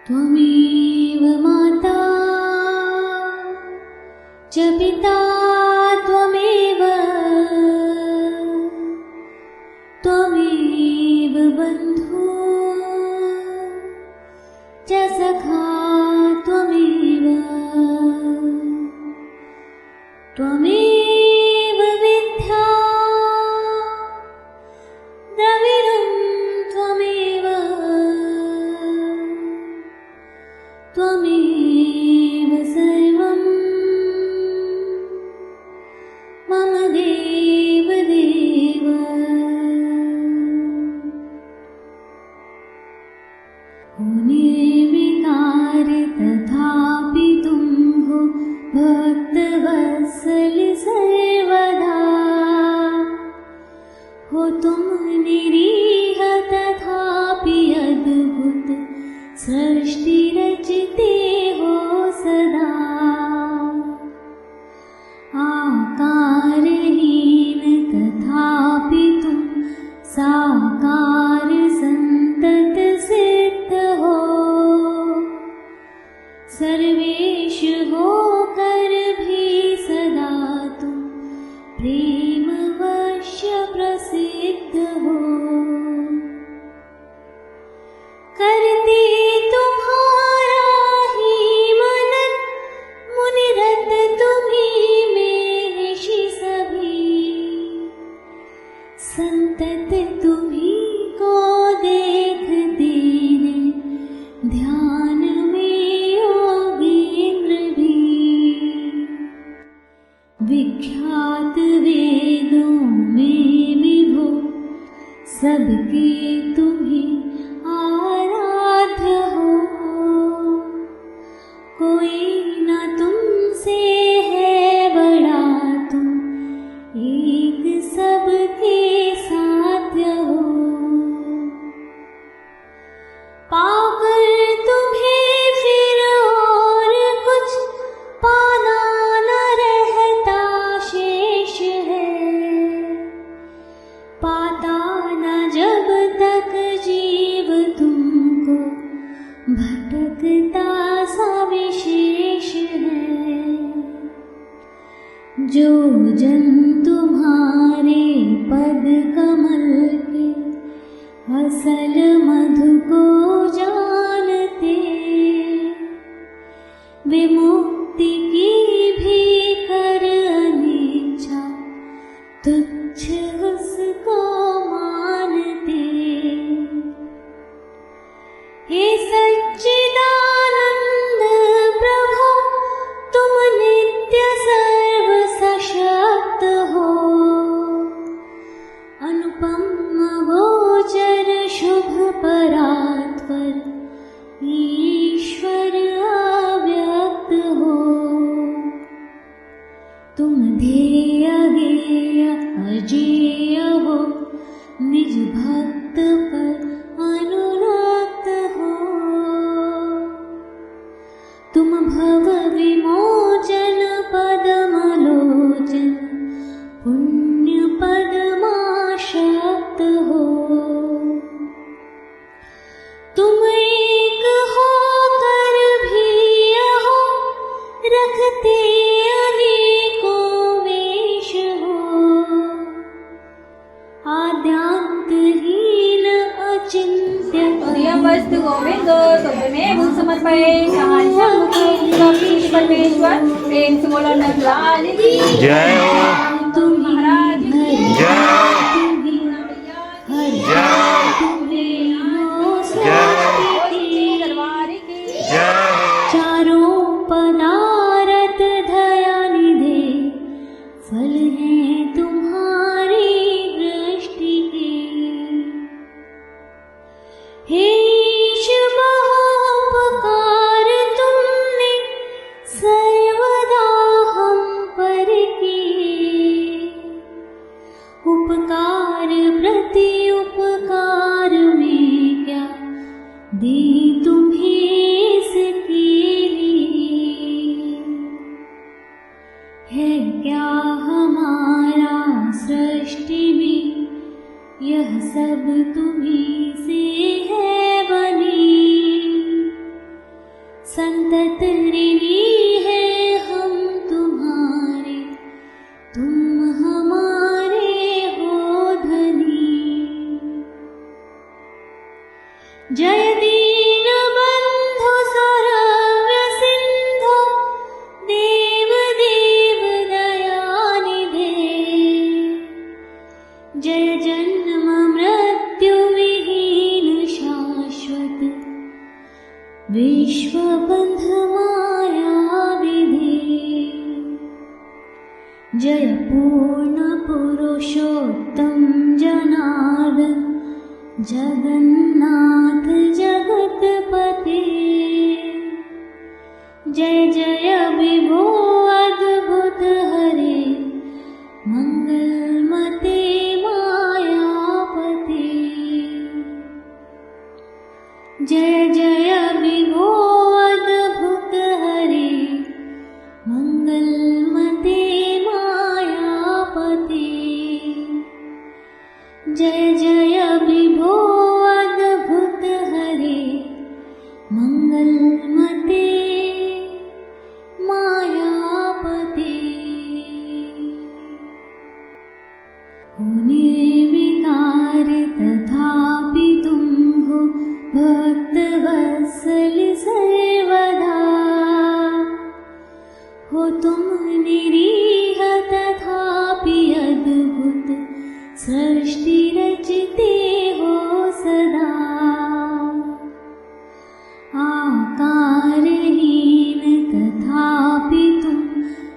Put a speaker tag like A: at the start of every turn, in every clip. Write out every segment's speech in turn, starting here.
A: त्वमेव माता च पिता त्वमेव बन्धु च सखा त्वमेव विद्या द्रविणं त्वमेव सर्वं मम देव देव। निर्विकार तथापि तुम हो भक्तवत्सल सर्वदा, हो तुम निरीह तथापि अद्भुत सृष्टि रचते हो सदा। आकारहीन तथापि तुम साकार संतत सिद्ध हो, सर्वेश होकर भी सदा तुम प्रेम वश्य प्रसिद्ध हो। करते तुम्हारा ही मनन मुनिरत तुम्हीं में ऋषि सभी, संतत तुम्हीं को देखते हैं ध्यान में योगेंद्र भी। विख्यात वेदों में विभो सबके तुम्हीं आराध्य हो, कोई ना तुमसे है बड़ा, तुम एक सबके साध्य हो। पाकर तुम्हें फिर और कुछ पाना न रहता शेष है, पाता न जब तक जीव तुमको भटकता सा विशेष जो जन तुम्हारे पद कमल के असल मधु को जानते, विमुक्ति की भी कर अनिच्छा तुच्छ उसको मानते। हे सच्चिदानंद प्रभु तुम नित्य सर्व सशक्त हो, अनुपम गोचर शुभ परात्पर ईश्वर अव्यक्त हो। तुम ध्येय गेय अजेय हो, निज भक्त पर अनुरक्त हो। तुम भव विमोचन पदमलोचन पुण्य पदमाशक्त हो। तुम एक हो कर भी हो, रखते अनेकों वेश हो। आद्यांतहीन अचिंत्य
B: प्रियं वस्तु गोविंदो तुभ्यमेव समर्पये। शांति परमेश्वर प्रेम से बोलो नंदलाल की
C: जय हो।
A: तुम
B: महाराज की
C: जय जय
B: दरबार की
C: जय
A: चारों पदारथ दयानिधे, फल हैं तुम्हारी दृष्टि के। हे ईश महोपकार तुमने सर्वदा हम पर किए, उपकार प्रति उपकार में क्या दी तुम्हें इसके लिए। है क्या हमारा सृष्टि में यह सब तुम्हीं से है बनी, संतत ऋणी है हम तुम्हारे, तुम हमारे हो धनी। जय दीन बंधु सौरव्य सिंधु, देव देव दयानिधे। जय जन्म मृत्यु विहीन शाश्वत, विश्व बंध माया विधे। जय पूर्ण पुरुषोत्तम जनार्दन, जगन्नाथ जगतपते। जय जय विभो अद्भुत हरे, मंगलमते मायापते। जय जय विभो अद्भुत हरे, मंगलमते मायापते। जय जय विभो अद्भुत हरे, मंगलमते मायापते। होने विकार तथापि तुम हो भक्त वत्सल सर्वदा, हो तुम निरीह तथापि अद्भुत सृष्टि रचते हो सदा। आकारहीन तथापि तुम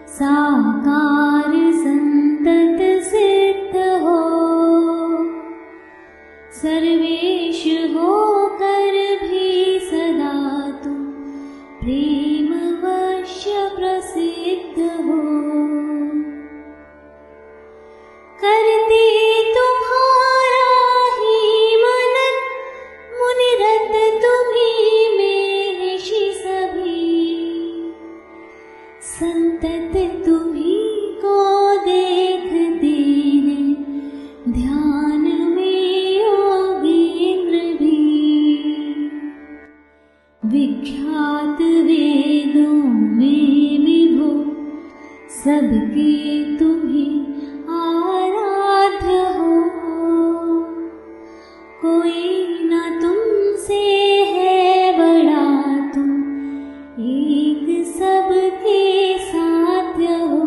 A: साकार संतत सिद्ध हो, सर्वेश होकर भी सदा तुम प्रेम वश्य प्रसिद्ध हो। करते तुम्हारा ही मनन मुनिरत तुम्हीं में ऋषि सभी, संतत तुम्हीं को देखते हैं ध्यान में योगेंद्र भी। विख्यात वेदों में विभो सबके तुम्हीं आराध्य हो। कोई ना तुमसे है बड़ा, तुम एक सबके साध्य हो।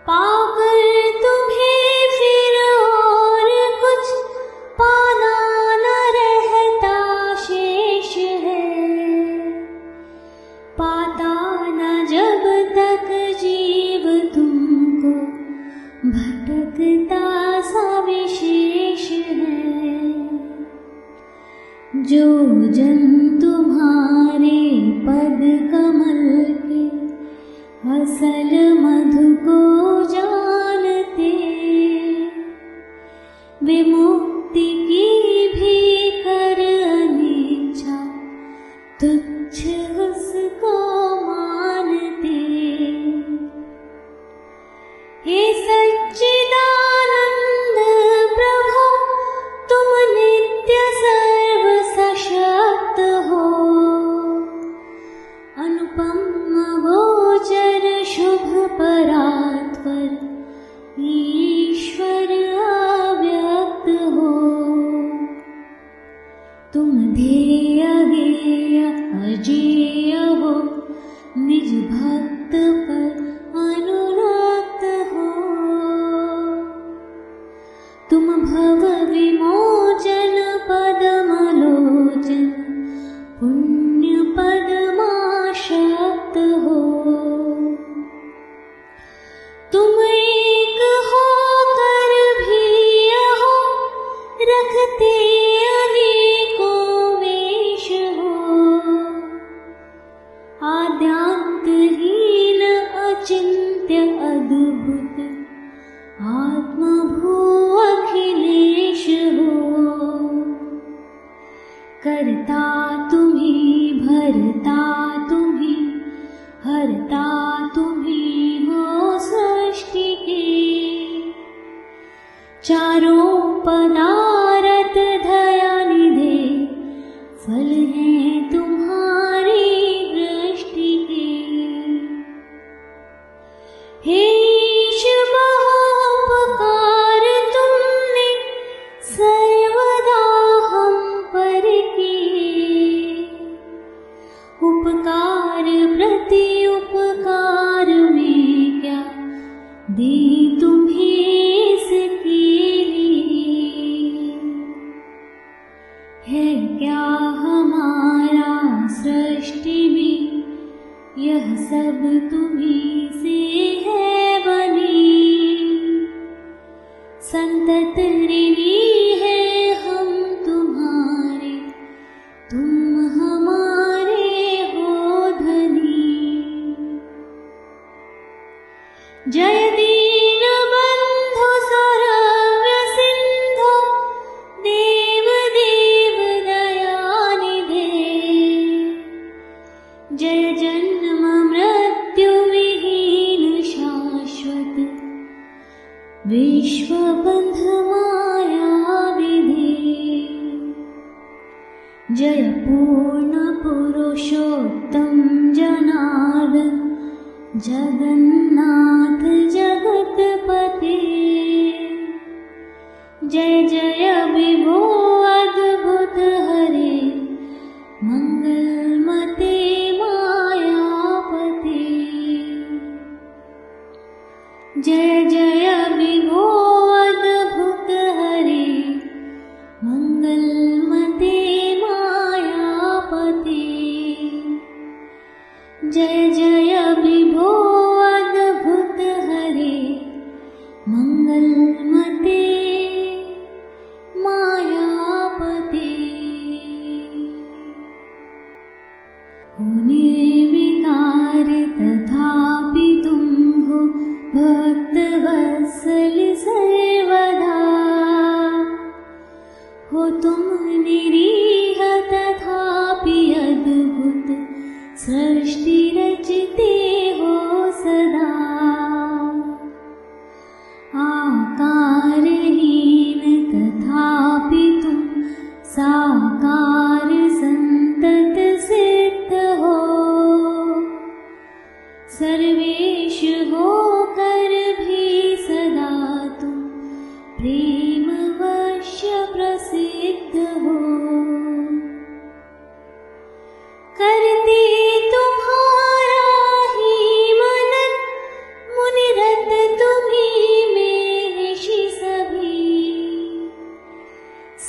A: पाकर तुम्हें फिर और कुछ पाना न रहता शेष है। पाता न जब तक जीव तुमको भटकता सा विशेष है। जो जन तुम्हारे पद कमल के असल मधु को जानते, विमुक्ति की भी कर अनिच्छा तुच्छ उसको मानते। हे सच्चिदानंद प्रभु, तुम नित्य सर्व सशक्त हो। अनुपम गोचर शुभ परात्पर ईश्वर अव्यक्त हो। तुम ध्येय गेय अजेय हो, निज भक्त पर अनुरक्त हो। तुम भव विमोचन पदमलोचन पुण्य पदमाशक्त हो। तुम एक हो कर भी हो, रखते अनेकों वेश हो। आद्यांतहीन अचिंत्य अद्भुत आत्मभू अखिलेश हो। करता तुम्हीं भरता तुम्हीं, हरता तुम्हीं हो सृष्टि के। चारों पदारथ दयानिधे, फल हैं तुम्हारी दृष्टि के। हे ईश महोपकार तुमने सर्वदा हम पर किए। उपकार प्रति उपकार में क्या दी तुम्हें इसके लिए। है क्या हमारा सृष्टि में यह सब तुम्हीं से है बनी। संतत ऋणी है हम तुम्हारे, तुम हमारे हो धनी। जय दीन बंधु सौरव्य सिंधु, देव देव दयानिधे। जय जन्म मृत्यु विहीन शाश्वत, विश्वबंध माया विधे। जय पूर्ण पुरुषोत्तम जनार्दन, जगन्नाथ जगतपते। जय जय विभो अद्भुत हरे, मंगलमते मायापते। जय जय विभो अद्भुत हरे, मंगलमते मायापते। जय जय विभो अद्भुत हरे, मंगलमते मायापते। होने विकार तथापि तुम हो भक्त वत्सल सर्वदा। हो तुम निरीह तथापि अद्भुत, सृष्टि रचते हो सदा। आकारहीन तथापि तुम साकार संतत सिद्ध हो।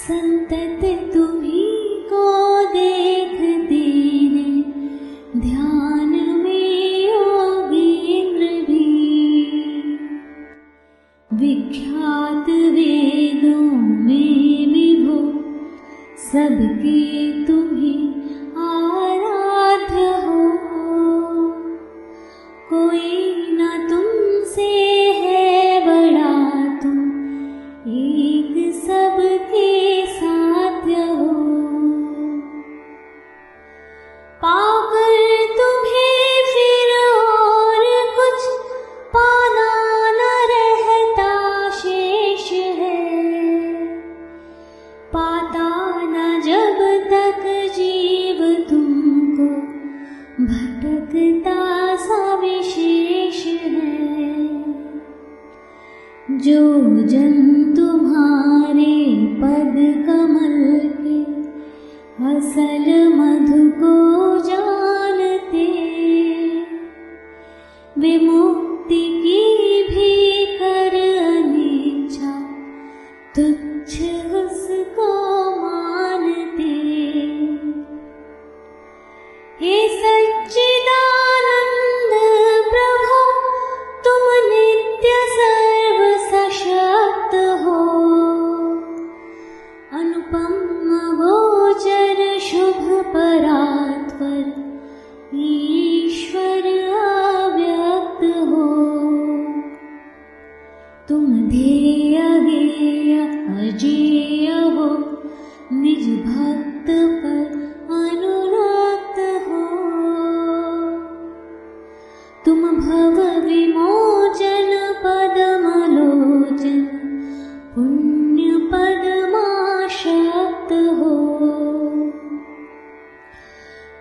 A: संतत तुम्ही को देखते हैं ध्यान में योगेंद्र भी। विख्यात वेदों में विभो सबके तुम्ही आराध्य हो। कोई न तुमसे है बड़ा, तुम एक सबके साध्य हो। पाकर तुम्हें फिर और कुछ पाना न रहता शेष है। पाता न जब तक जीव तुमको भटकता सा विशेष है। जो जन तुम्हारे पद कमल के असल मधु को जानते, विमुक्ति की भी कर अनिच्छा तुच्छ उसको मानते। हे सच्चिदानंद प्रभु तुम नित्य सर्व सशक्त हो। अनुपम गोचर शुभ परात्पर ईश्वर अव्यक्त हो। तुम ध्येय गेय अजेय हो, निज भक्त पर अनुरक्त हो। तुम भव विमोचन पदमलोचन पुण्य पदमाशक्त हो।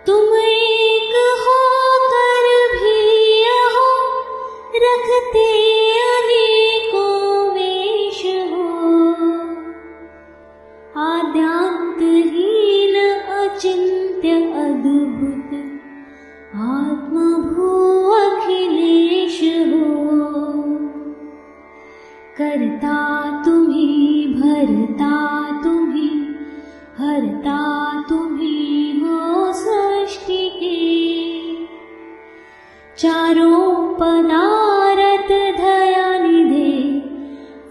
A: तुम एक हो कर भी हो, रखते अनेकों वेश हो। आद्यांतहीन अचिंत्य अद्भुत आत्मभू अखिलेश हो। करता तुम्ही भरता तुम्ही, हरता तुम्ही हो सृष्टि के। चारों पदारथ दयानिधे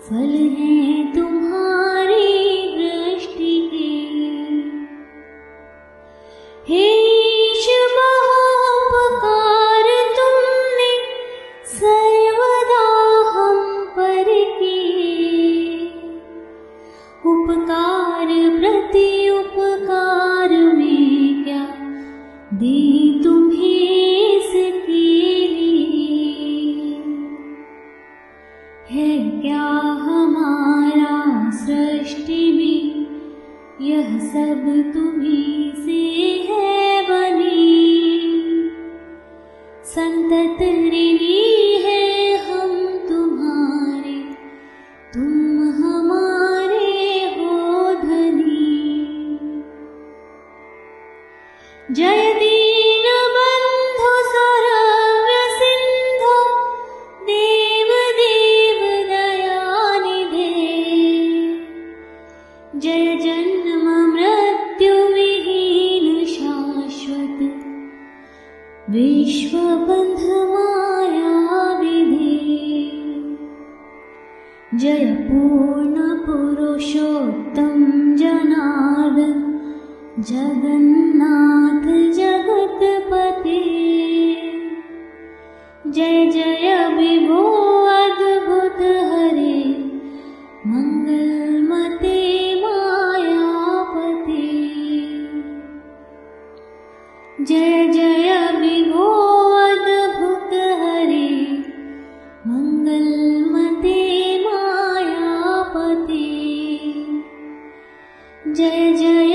A: फल हैं तुम्हारी दृष्टि के। हे ईश महोपकार तुमने सर्वदा हम पर किए। उपकार प्रति उपकार में क्या दी तुम्हें इसके लिए। है क्या हमारा सृष्टि में यह सब तुम्हीं से है बनी। संतत ऋणी है हम तुम्हारे, तुम हमारे हो धनी। जय दीन बंधु सौरव्य सिंधु, देव देव दयानिधे। जय जन्म मृत्यु विहीन शाश्वत, विश्व बंध माया विधे। जय पूर्ण पुरुषोत्तम जनार्दन, जगन्नाथ जगतपते। जय जय विभो अद्भुत हरे, मंगलमते मायापते। जय जय विभो अद्भुत हरे, मंगलमते मायापते। जय जय